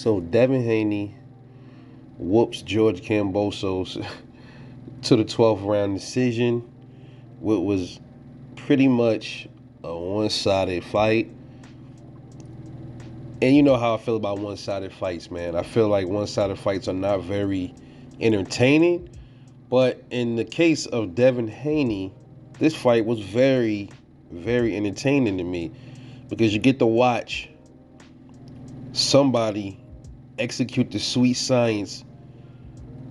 So Devin Haney whoops George Kambosos to the 12th round decision, what was pretty much a one-sided fight. And you know how I feel about one-sided fights, man. I feel like one-sided fights are not very entertaining. But in the case of Devin Haney, this fight was very, very entertaining to me because you get to watch somebody execute the sweet science,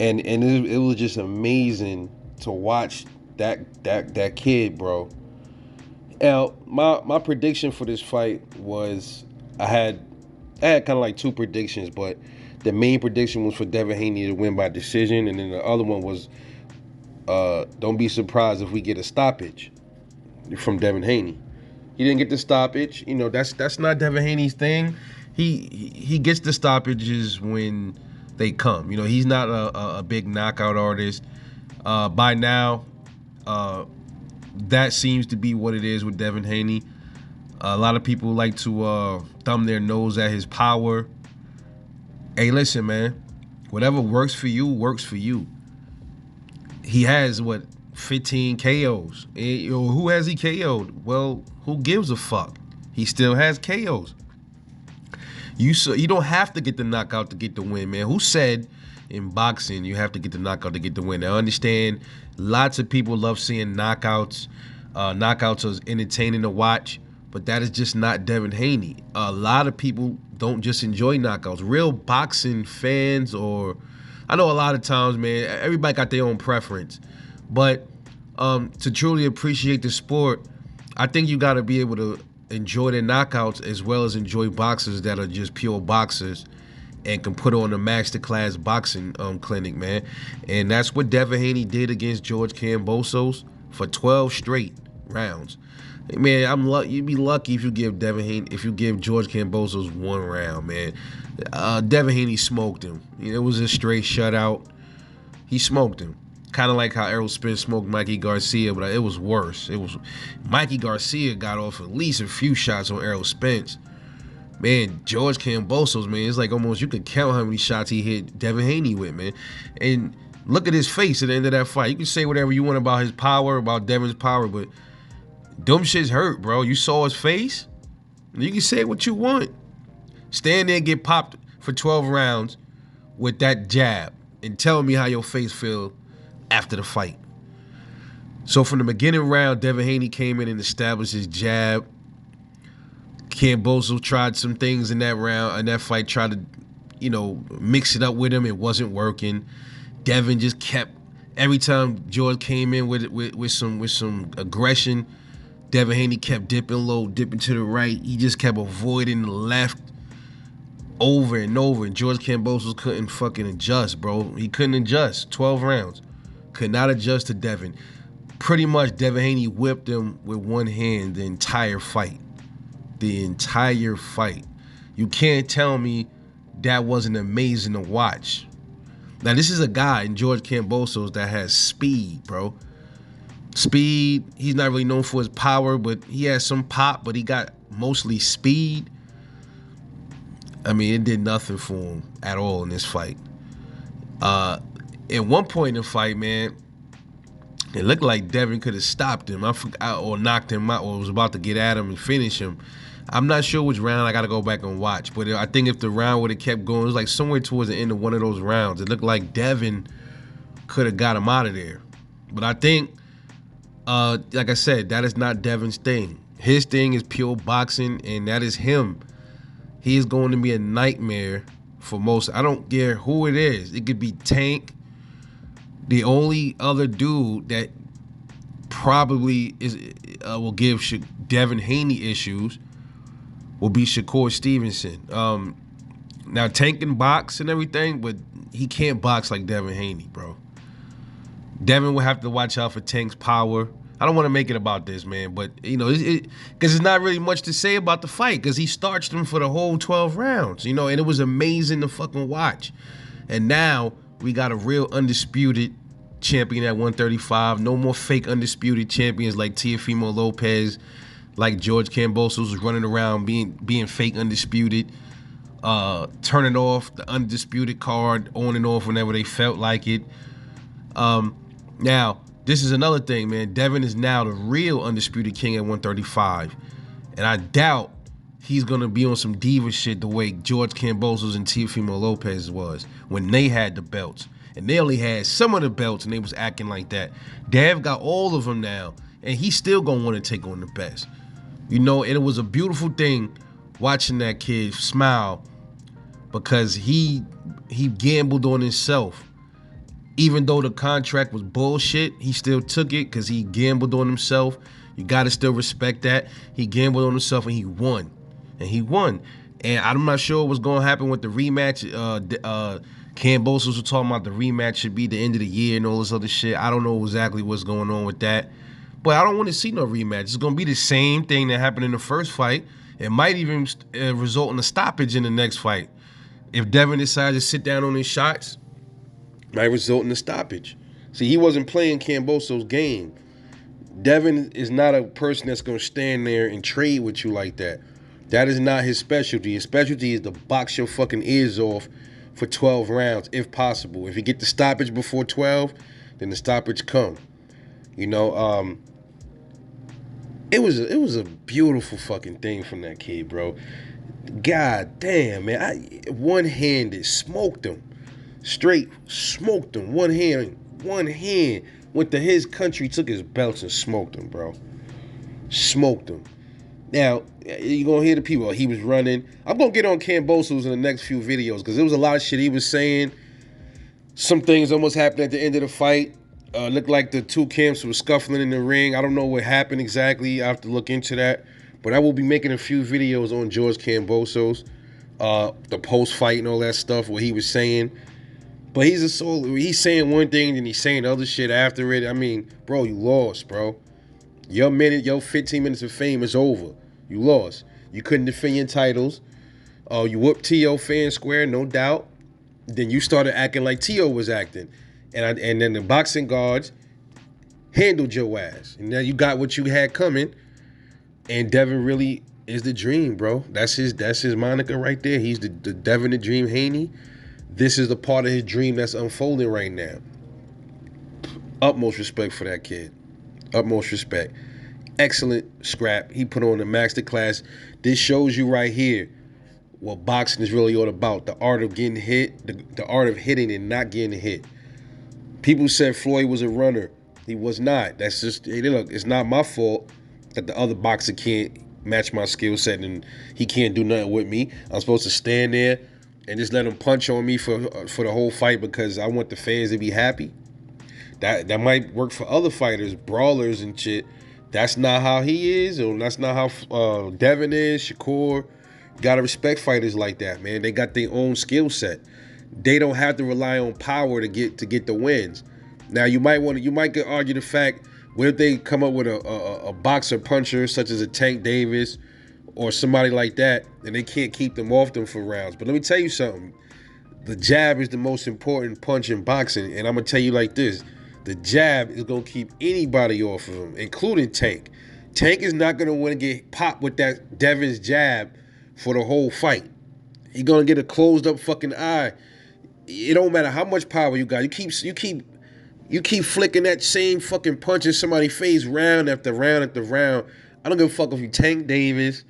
and it was just amazing to watch that kid, bro. Now, my prediction for this fight was I had kind of like two predictions, but the main prediction was for Devin Haney to win by decision, and then the other one was don't be surprised if we get a stoppage from Devin Haney. He didn't get the stoppage. You know, that's not Devin Haney's thing. He gets the stoppages when they come. You know, he's not a big knockout artist. By now, that seems to be what it is with Devin Haney. A lot of people like to thumb their nose at his power. Hey, listen, man. Whatever works for you, works for you. He has, 15 KOs. Who has he KO'd? Well, who gives a fuck? He still has KOs. You don't have to get the knockout to get the win, man. Who said in boxing you have to get the knockout to get the win? I understand lots of people love seeing knockouts. Knockouts are entertaining to watch, but that is just not Devin Haney. A lot of people don't just enjoy knockouts. Real boxing fans, or I know a lot of times, man, everybody got their own preference. But to truly appreciate the sport, I think you got to be able to enjoy the knockouts as well as enjoy boxers that are just pure boxers and can put on a masterclass boxing clinic, man. And that's what Devin Haney did against George Kambosos for 12 straight rounds. Man, you'd be lucky if you give George Kambosos one round, man. Devin Haney smoked him. It was a straight shutout. He smoked him. Kind of like how Errol Spence smoked Mikey Garcia, but it was worse. Mikey Garcia got off at least a few shots on Errol Spence. Man, George Kambosos, man, it's like almost you could count how many shots he hit Devin Haney with, man. And look at his face at the end of that fight. You can say whatever you want about his power, about Devin's power, but dumb shit's hurt, bro. You saw his face. You can say what you want. Stand there and get popped for 12 rounds with that jab and tell me how your face feel after the fight. So from the beginning round, Devin Haney came in and established his jab. Kambosos tried some things in that round, in that fight, tried to, mix it up with him. It wasn't working. Devin just kept, every time George came in with some aggression, Devin Haney kept dipping low, dipping to the right. He just kept avoiding the left over and over. And George Kambosos couldn't fucking adjust, bro. He couldn't adjust. 12 rounds. Could not adjust to Devin. Pretty much Devin Haney whipped him with one hand the entire fight. The entire fight. You can't tell me that wasn't amazing to watch. Now, this is a guy in George Kambosos that has speed, bro. Speed. He's not really known for his power, but he has some pop, but he got mostly speed. I mean, it did nothing for him at all in this fight. At one point in the fight, man, it looked like Devin could have stopped him. Or knocked him out, or was about to get at him and finish him. I'm not sure which round. I got to go back and watch. But I think if the round would have kept going, it was like somewhere towards the end of one of those rounds. It looked like Devin could have got him out of there. But I think, like I said, that is not Devin's thing. His thing is pure boxing, and that is him. He is going to be a nightmare for most. I don't care who it is. It could be Tank. The only other dude that probably will give Devin Haney issues will be Shakur Stevenson. Now, Tank can box and everything, but he can't box like Devin Haney, bro. Devin will have to watch out for Tank's power. I don't want to make it about this, man, but, because it's not really much to say about the fight because he starched him for the whole 12 rounds, and it was amazing to fucking watch. And now we got a real undisputed champion at 135. No more fake undisputed champions like Teofimo Lopez, like George Kambosos was running around being fake undisputed. turning off the undisputed card on and off whenever they felt like it. Now, this is another thing, man. Devin is now the real undisputed king at 135. And I doubt he's going to be on some diva shit the way George Kambosos and Teofimo Lopez was when they had the belts. And they only had some of the belts and they was acting like that. Dev got all of them now, and he's still going to want to take on the best. You know, and it was a beautiful thing watching that kid smile because he gambled on himself. Even though the contract was bullshit, he still took it because he gambled on himself. You got to still respect that. He gambled on himself and he won. And I'm not sure what's going to happen with the rematch. Kambosos was talking about the rematch should be the end of the year and all this other shit. I don't know exactly what's going on with that. But I don't want to see no rematch. It's going to be the same thing that happened in the first fight. It might even result in a stoppage in the next fight. If Devin decides to sit down on his shots, might result in a stoppage. See, he wasn't playing Kambosos' game. Devin is not a person that's going to stand there and trade with you like that. That is not his specialty. His specialty is to box your fucking ears off for 12 rounds, if possible. If you get the stoppage before 12, then the stoppage come. You know, it was a beautiful fucking thing from that kid, bro. God damn, man. One-handed, smoked him. Straight smoked him. One hand went to his country, took his belts and smoked him, bro. Smoked him. Now, you're going to hear the people, he was running. I'm going to get on Kambosos in the next few videos because there was a lot of shit he was saying. Some things almost happened at the end of the fight. Looked like the two camps were scuffling in the ring. I don't know what happened exactly. I have to look into that. But I will be making a few videos on George Kambosos, the post-fight and all that stuff, what he was saying. But he's saying one thing and he's saying other shit after it. I mean, bro, you lost, bro. Your 15 minutes of fame is over. You lost. You couldn't defend your titles. You whooped T.O. fair and square, no doubt. Then you started acting like T.O. was acting. And then the boxing guards handled your ass. And now you got what you had coming. And Devin really is the dream, bro. That's his moniker right there. He's the Devin the Dream Haney. This is the part of his dream that's unfolding right now. Utmost respect for that kid. Utmost respect. Excellent scrap. He put on a master class. This shows you right here what boxing is really all about. The art of getting hit, the art of hitting and not getting hit. People said Floyd was a runner. He was not. That's just, hey, look, it's not my fault that the other boxer can't match my skill set and he can't do nothing with me. I'm supposed to stand there and just let him punch on me for the whole fight because I want the fans to be happy. That might work for other fighters, brawlers and shit. That's not how he is, or that's not how Devin is, Shakur. Gotta respect fighters like that, man. They got their own skill set. They don't have to rely on power to get the wins. Now you might get argue the fact, what if they come up with a boxer puncher such as a Tank Davis or somebody like that, and they can't keep them off them for rounds. But let me tell you something. The jab is the most important punch in boxing, and I'm gonna tell you like this. The jab is going to keep anybody off of him, including Tank. Tank is not going to want to get popped with that Devin's jab for the whole fight. He's going to get a closed up fucking eye. It don't matter how much power you got. You keep flicking that same fucking punch in somebody's face round after round after round. I don't give a fuck if you Tank Davis.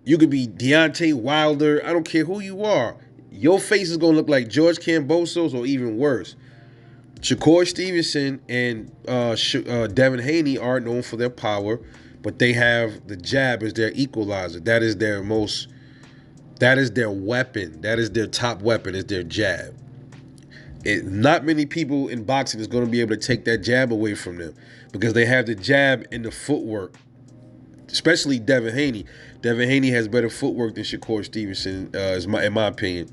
You could be Deontay Wilder. I don't care who you are. Your face is going to look like George Kambosos or even worse. Shakur Stevenson and Devin Haney are known for their power, but they have the jab as their equalizer. That is their weapon. That is their top weapon, is their jab. Not many people in boxing is going to be able to take that jab away from them because they have the jab and the footwork, especially Devin Haney. Devin Haney has better footwork than Shakur Stevenson, in my opinion.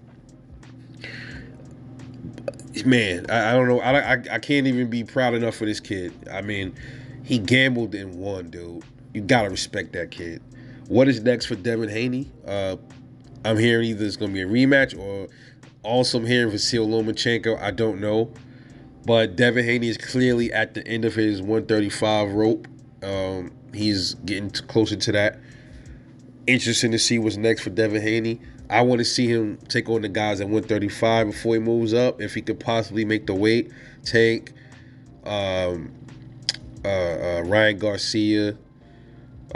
Man, I don't know. I can't even be proud enough for this kid. I mean, he gambled and won, dude. You gotta respect that kid. What is next for Devin Haney? I'm hearing either it's gonna be a rematch or also I'm hearing Vasyl Lomachenko. I don't know. But Devin Haney is clearly at the end of his 135 rope. He's getting closer to that. Interesting to see what's next for Devin Haney. I want to see him take on the guys at 135 before he moves up. If he could possibly make the weight, Tank, um, Ryan Garcia.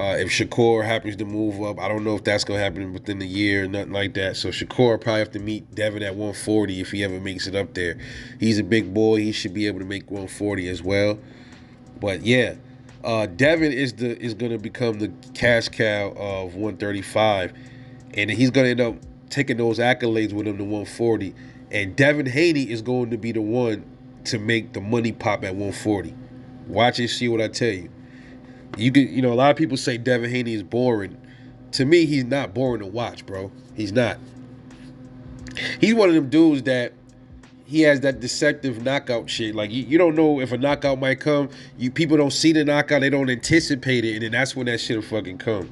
If Shakur happens to move up, I don't know if that's gonna happen within the year or nothing like that. So Shakur probably have to meet Devin at 140 if he ever makes it up there. He's a big boy; he should be able to make 140 as well. But yeah, Devin is gonna become the cash cow of 135, and he's gonna end up taking those accolades with him to 140. And Devin Haney is going to be the one to make the money pop at 140. Watch and see what I tell you. A lot of people say Devin Haney is boring. To me, he's not boring to watch, bro. He's not. He's one of them dudes that he has that deceptive knockout shit. Like you don't know if a knockout might come. People don't see the knockout, they don't anticipate it, and then that's when that shit'll fucking come.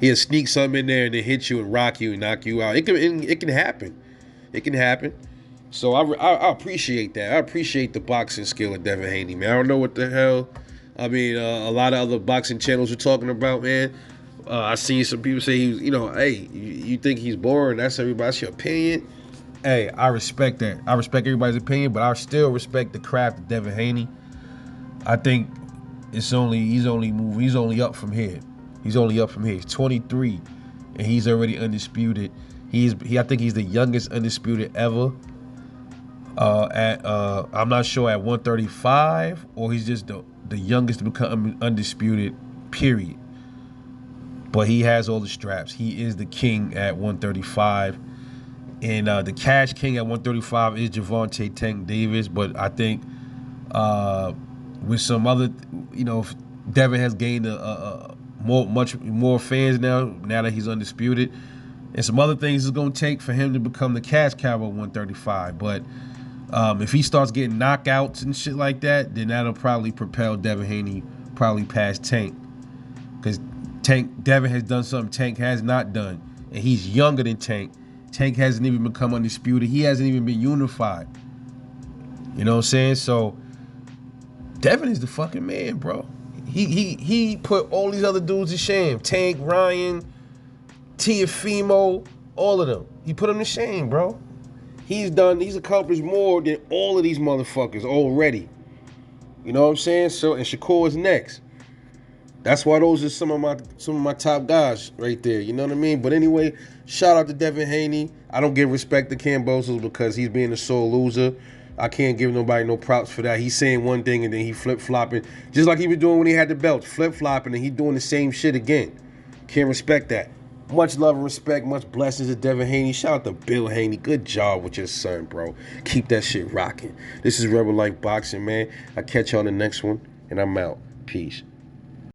He'll sneak something in there and then hit you and rock you and knock you out. It can happen. It can happen. So I appreciate that. I appreciate the boxing skill of Devin Haney, man. I don't know what the hell. I mean, a lot of other boxing channels are talking about, man. I seen some people say he's, hey, you think he's boring? That's everybody's your opinion. Hey, I respect that. I respect everybody's opinion, but I still respect the craft of Devin Haney. I think he's only up from here. He's only up from here. He's 23, and he's already undisputed. I think he's the youngest undisputed ever. I'm not sure at 135, or he's just the youngest to become undisputed, period. But he has all the straps. He is the king at 135. And the cash king at 135 is Gervonta Tank Davis. But I think with some other, Devin has gained much more fans now that he's undisputed. And some other things it's going to take for him to become the cash cow at 135. But if he starts getting knockouts and shit like that, then that'll probably propel Devin Haney probably past Tank. Because Devin has done something Tank has not done. And he's younger than Tank. Tank hasn't even become undisputed. He hasn't even been unified. You know what I'm saying? So Devin is the fucking man, bro. He put all these other dudes to shame. Tank, Ryan, Tiafimo, all of them. He put them to shame, bro. He's accomplished more than all of these motherfuckers already. You know what I'm saying? So, and Shakur is next. That's why those are some of my top guys right there. You know what I mean? But anyway, shout out to Devin Haney. I don't give respect to Kambosos because he's being a sore loser. I can't give nobody no props for that. He's saying one thing and then he flip-flopping. Just like he was doing when he had the belt. Flip-flopping and he doing the same shit again. Can't respect that. Much love and respect, much blessings to Devin Haney. Shout out to Bill Haney. Good job with your son, bro. Keep that shit rocking. This is Rebel Life Boxing, man. I'll catch you on the next one, and I'm out. Peace.